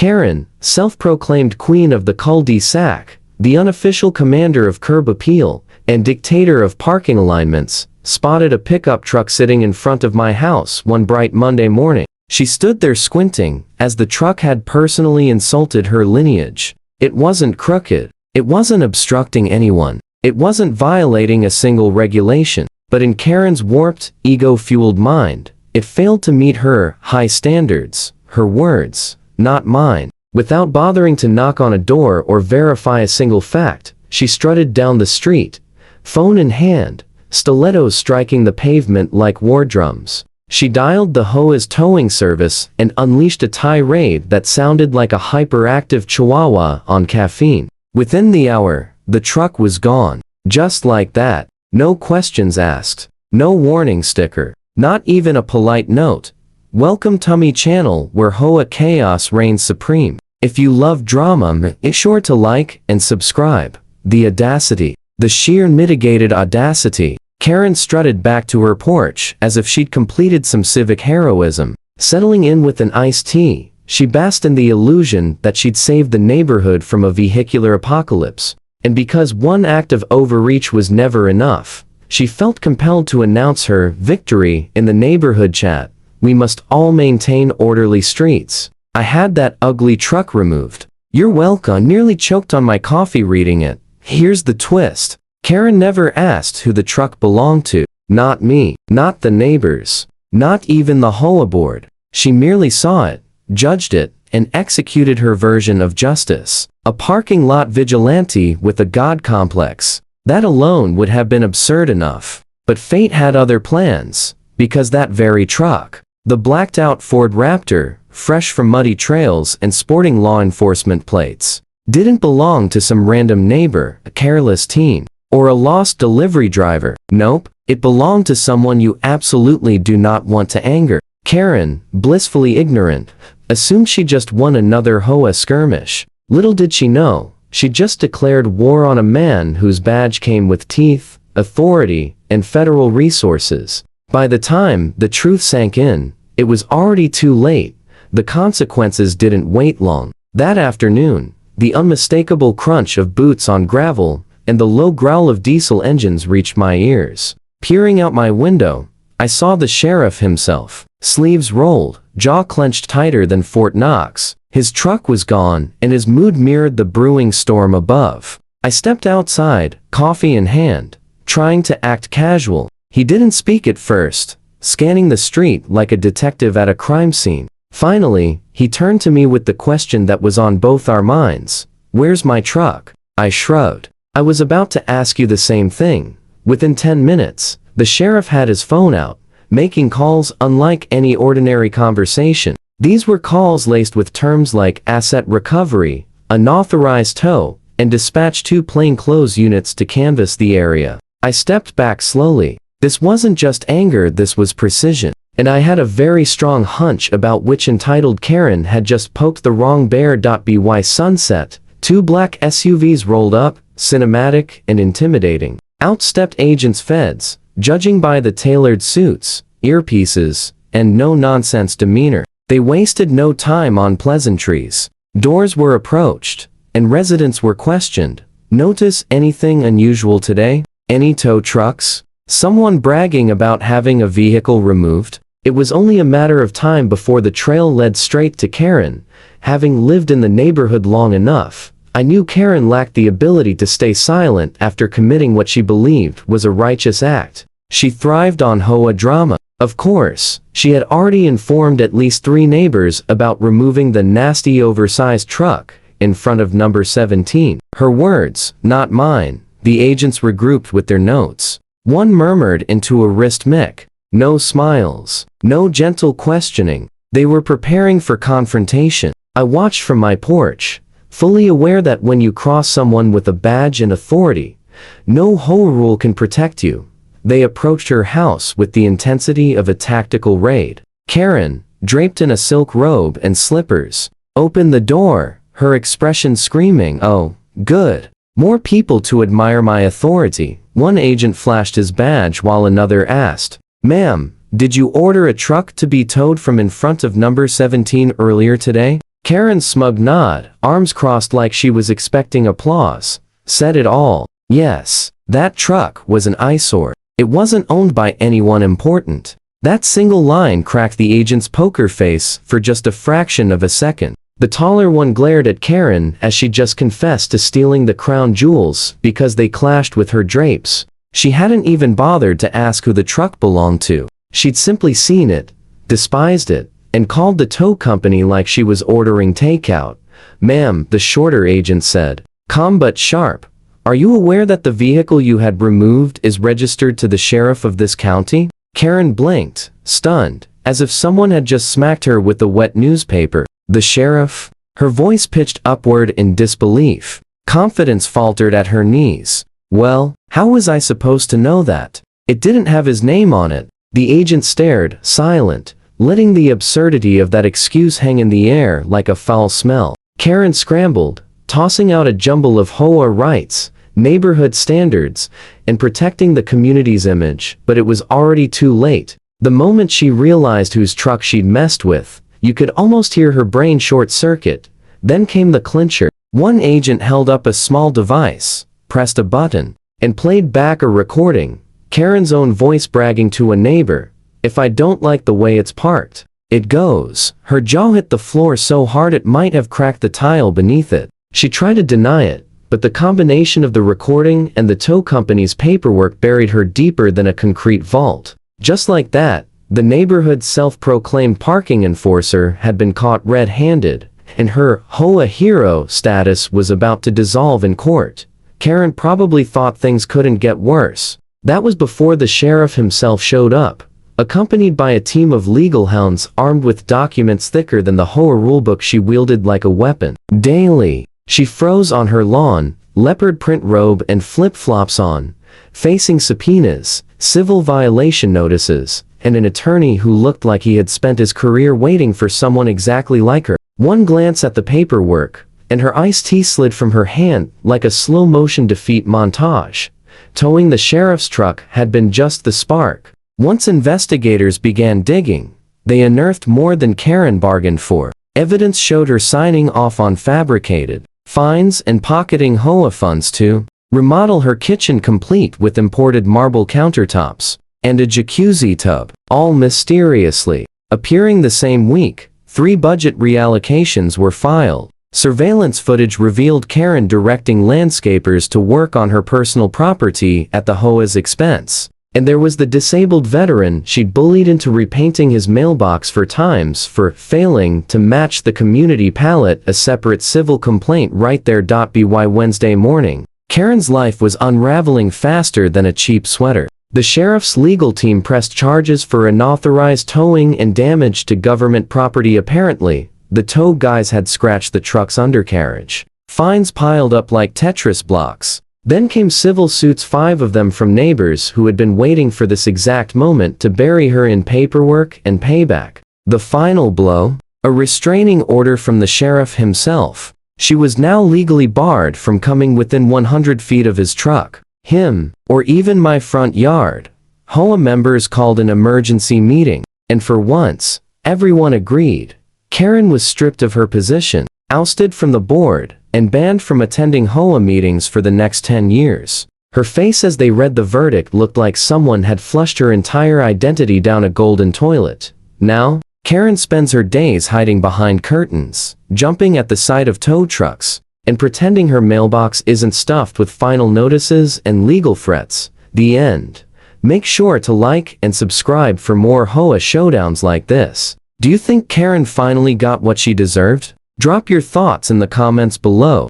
Karen, self-proclaimed queen of the cul-de-sac, the unofficial commander of curb appeal, and dictator of parking alignments, spotted a pickup truck sitting in front of my house one bright Monday morning. She stood there squinting, as the truck had personally insulted her lineage. It wasn't crooked. It wasn't obstructing anyone. It wasn't violating a single regulation. But in Karen's warped, ego-fueled mind, it failed to meet her high standards, her words, not mine. Without bothering to knock on a door or verify a single fact, she strutted down the street, phone in hand, stilettos striking the pavement like war drums. She dialed the HOA's towing service and unleashed a tirade that sounded like a hyperactive chihuahua on caffeine. Within the hour, the truck was gone. Just like that. No questions asked. No warning sticker. Not even a polite note. Welcome Tummy Channel, where HOA chaos reigns supreme. If you love drama, make sure to like and subscribe. The audacity. The sheer mitigated audacity. Karen strutted back to her porch as if she'd completed some civic heroism. Settling in with an iced tea, she basked in the illusion that she'd saved the neighborhood from a vehicular apocalypse. And because one act of overreach was never enough, she felt compelled to announce her victory in the neighborhood chat. We must all maintain orderly streets. I had that ugly truck removed. You're welcome. Nearly choked on my coffee reading it. Here's the twist. Karen never asked who the truck belonged to. Not me. Not the neighbors. Not even the HOA board. She merely saw it, judged it, and executed her version of justice. A parking lot vigilante with a god complex. That alone would have been absurd enough. But fate had other plans, because that very truck, the blacked-out Ford Raptor, fresh from muddy trails and sporting law enforcement plates, didn't belong to some random neighbor, a careless teen, or a lost delivery driver. Nope, it belonged to someone you absolutely do not want to anger. Karen, blissfully ignorant, assumed she just won another HOA skirmish. Little did she know, she just declared war on a man whose badge came with teeth, authority, and federal resources. By the time the truth sank in, it was already too late. The consequences didn't wait long. That afternoon, the unmistakable crunch of boots on gravel and the low growl of diesel engines reached my ears. Peering out my window, I saw the sheriff himself, sleeves rolled, jaw clenched tighter than Fort Knox. His truck was gone, and his mood mirrored the brewing storm above. I stepped outside, coffee in hand, trying to act casual. He didn't speak at first, scanning the street like a detective at a crime scene. Finally, he turned to me with the question that was on both our minds. Where's my truck? I shrugged. I was about to ask you the same thing. Within 10 minutes, the sheriff had his phone out, making calls unlike any ordinary conversation. These were calls laced with terms like asset recovery, unauthorized tow, and dispatch 2 plainclothes units to canvass the area. I stepped back slowly. This wasn't just anger, this was precision. And I had a very strong hunch about which entitled Karen had just poked the wrong bear. By sunset, 2 black SUVs rolled up, cinematic and intimidating. Out stepped agents feds, judging by the tailored suits, earpieces, and no-nonsense demeanor. They wasted no time on pleasantries. Doors were approached, and residents were questioned. Notice anything unusual today? Any tow trucks? Someone bragging about having a vehicle removed? It was only a matter of time before the trail led straight to Karen. Having lived in the neighborhood long enough, I knew Karen lacked the ability to stay silent after committing what she believed was a righteous act. She thrived on HOA drama. Of course, she had already informed at least 3 neighbors about removing the nasty oversized truck in front of number 17. Her words, not mine. The agents regrouped with their notes. One murmured into a wrist mic. No smiles. No gentle questioning. They were preparing for confrontation. I watched from my porch, fully aware that when you cross someone with a badge and authority, no HOA rule can protect you. They approached her house with the intensity of a tactical raid. Karen, draped in a silk robe and slippers, opened the door, her expression screaming, "Oh, good. More people to admire my authority." One agent flashed his badge while another asked, "Ma'am, did you order a truck to be towed from in front of number 17 earlier today?" Karen's smug nod, arms crossed like she was expecting applause, said it all. Yes, that truck was an eyesore. It wasn't owned by anyone important. That single line cracked the agent's poker face for just a fraction of a second. The taller one glared at Karen as she just confessed to stealing the crown jewels because they clashed with her drapes. She hadn't even bothered to ask who the truck belonged to. She'd simply seen it, despised it, and called the tow company like she was ordering takeout. "Ma'am," the shorter agent said, calm but sharp, "are you aware that the vehicle you had removed is registered to the sheriff of this county?" Karen blinked, stunned, as if someone had just smacked her with a wet newspaper. "The sheriff?" Her voice pitched upward in disbelief. Confidence faltered at her knees. "Well, how was I supposed to know that? It didn't have his name on it." The agent stared, silent, letting the absurdity of that excuse hang in the air like a foul smell. Karen scrambled, tossing out a jumble of HOA rights, neighborhood standards, and protecting the community's image, but it was already too late. The moment she realized whose truck she'd messed with, you could almost hear her brain short-circuit. Then came the clincher. One agent held up a small device, pressed a button, and played back a recording, Karen's own voice bragging to a neighbor, "If I don't like the way it's parked, it goes." Her jaw hit the floor so hard it might have cracked the tile beneath it. She tried to deny it, but the combination of the recording and the tow company's paperwork buried her deeper than a concrete vault. Just like that, the neighborhood's self-proclaimed parking enforcer had been caught red-handed, and her HOA hero status was about to dissolve in court. Karen probably thought things couldn't get worse. That was before the sheriff himself showed up, accompanied by a team of legal hounds armed with documents thicker than the HOA rulebook she wielded like a weapon. Daily, she froze on her lawn, leopard print robe and flip-flops on, facing subpoenas, civil violation notices, and an attorney who looked like he had spent his career waiting for someone exactly like her. One glance at the paperwork, and her iced tea slid from her hand like a slow-motion defeat montage. Towing the sheriff's truck had been just the spark. Once investigators began digging, they unearthed more than Karen bargained for. Evidence showed her signing off on fabricated fines and pocketing HOA funds to remodel her kitchen complete with imported marble countertops and a jacuzzi tub, all mysteriously. Appearing the same week, 3 budget reallocations were filed. Surveillance footage revealed Karen directing landscapers to work on her personal property at the HOA's expense. And there was the disabled veteran she'd bullied into repainting his mailbox 4 times for failing to match the community palette, a separate civil complaint right there. By Wednesday morning, Karen's life was unraveling faster than a cheap sweater. The sheriff's legal team pressed charges for unauthorized towing and damage to government property. Apparently, the tow guys had scratched the truck's undercarriage. Fines piled up like Tetris blocks. Then came civil suits, 5 of them from neighbors who had been waiting for this exact moment to bury her in paperwork and payback. The final blow? A restraining order from the sheriff himself. She was now legally barred from coming within 100 feet of his truck, him, or even my front yard. HOA members called an emergency meeting, and for once, everyone agreed. Karen was stripped of her position, ousted from the board, and banned from attending HOA meetings for the next 10 years. Her face as they read the verdict looked like someone had flushed her entire identity down a golden toilet. Now, Karen spends her days hiding behind curtains, jumping at the sight of tow trucks, and pretending her mailbox isn't stuffed with final notices and legal threats. The end. Make sure to like and subscribe for more HOA showdowns like this. Do you think Karen finally got what she deserved? Drop your thoughts in the comments below.